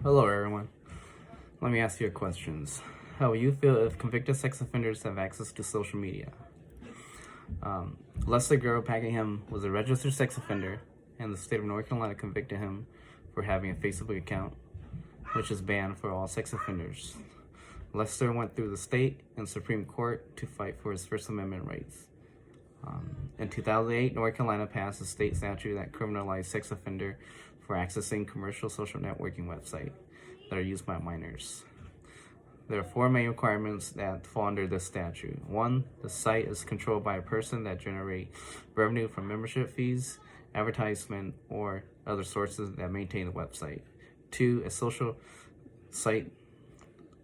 Hello, everyone. Let me ask you questions. How will you feel if convicted sex offenders have access to social media? Lester Girl Packingham was a registered sex offender, and the state of North Carolina convicted him for having a Facebook account, which is banned for all sex offenders. Lester went through the state and Supreme Court to fight for his First Amendment rights. In 2008, North Carolina passed a state statute that criminalized sex offender for accessing commercial social networking websites that are used by minors. There are four main requirements that fall under this statute. One, the site is controlled by a person that generates revenue from membership fees, advertisement, or other sources that maintain the website. Two, a social site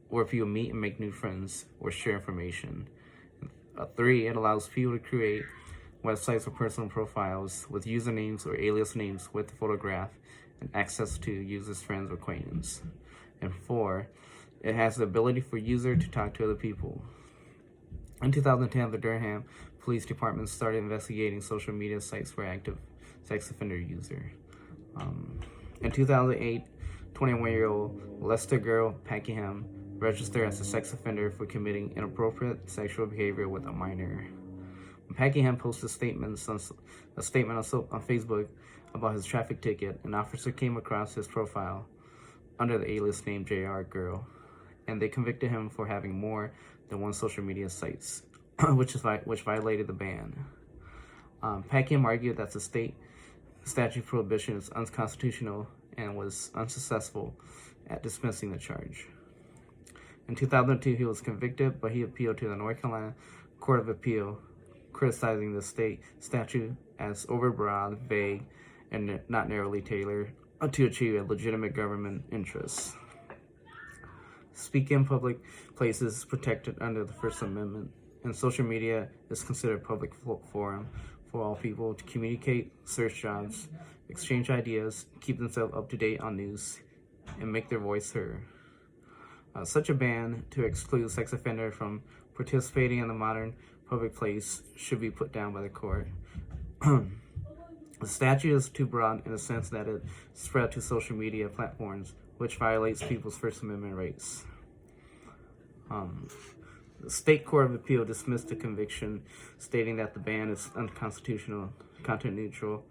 where people meet and make new friends or share information. Three, it allows people to create websites or personal profiles with usernames or alias names with a photograph and access to users' friends or acquaintances. And four, it has the ability for user to talk to other people. In 2010, the Durham Police Department started investigating social media sites for active sex offender user. In 2008, 21-year-old Lester Girl Packingham registered as a sex offender for committing inappropriate sexual behavior with a minor. Packingham posted a statement on Facebook about his traffic ticket. An officer came across his profile under the alias name JR Girl, and they convicted him for having more than one social media sites, which violated the ban. Packingham argued that the state statute prohibition is unconstitutional and was unsuccessful at dismissing the charge. In 2002, he was convicted, but he appealed to the North Carolina Court of Appeal, criticizing the state statute as overbroad, vague, and not narrowly tailored to achieve a legitimate government interest. Speaking in public places is protected under the First Amendment, and social media is considered a public forum for all people to communicate, search jobs, exchange ideas, keep themselves up to date on news, and make their voice heard. Such a ban to exclude sex offenders from participating in the modern public place should be put down by the court. The statute is too broad in the sense that it spread to social media platforms, which violates people's First Amendment rights. The State Court of Appeal dismissed the conviction, stating that the ban is unconstitutional, content neutral,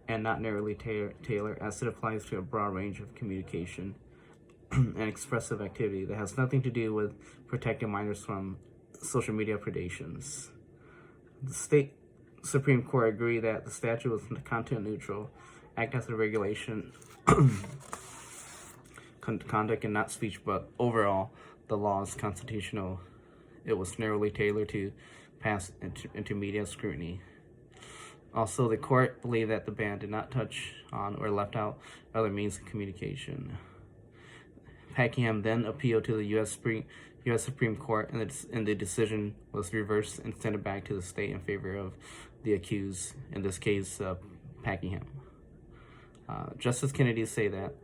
and not narrowly tailored as it applies to a broad range of communication and expressive activity that has nothing to do with protecting minors from social media predations. The state Supreme Court agreed that the statute was content neutral, act as a regulation, conduct and not speech, but overall, the law is constitutional. It was narrowly tailored to pass into media scrutiny. Also, the court believed that the ban did not touch on or left out other means of communication. Packingham then appealed to the U.S. Supreme Court, and the decision was reversed and sent it back to the state in favor of the accused, in this case, Packingham. Justice Kennedy said that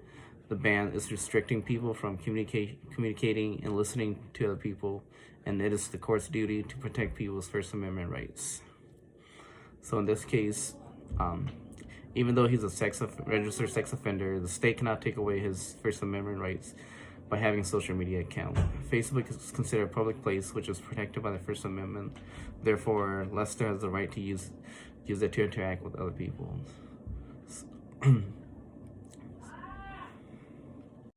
the ban is restricting people from communicating and listening to other people, and it is the court's duty to protect people's First Amendment rights. So in this case, even though he's a registered sex offender, the state cannot take away his First Amendment rights by having a social media account. Facebook is considered a public place, which is protected by the First Amendment. Therefore, Lester has the right to use it to interact with other people.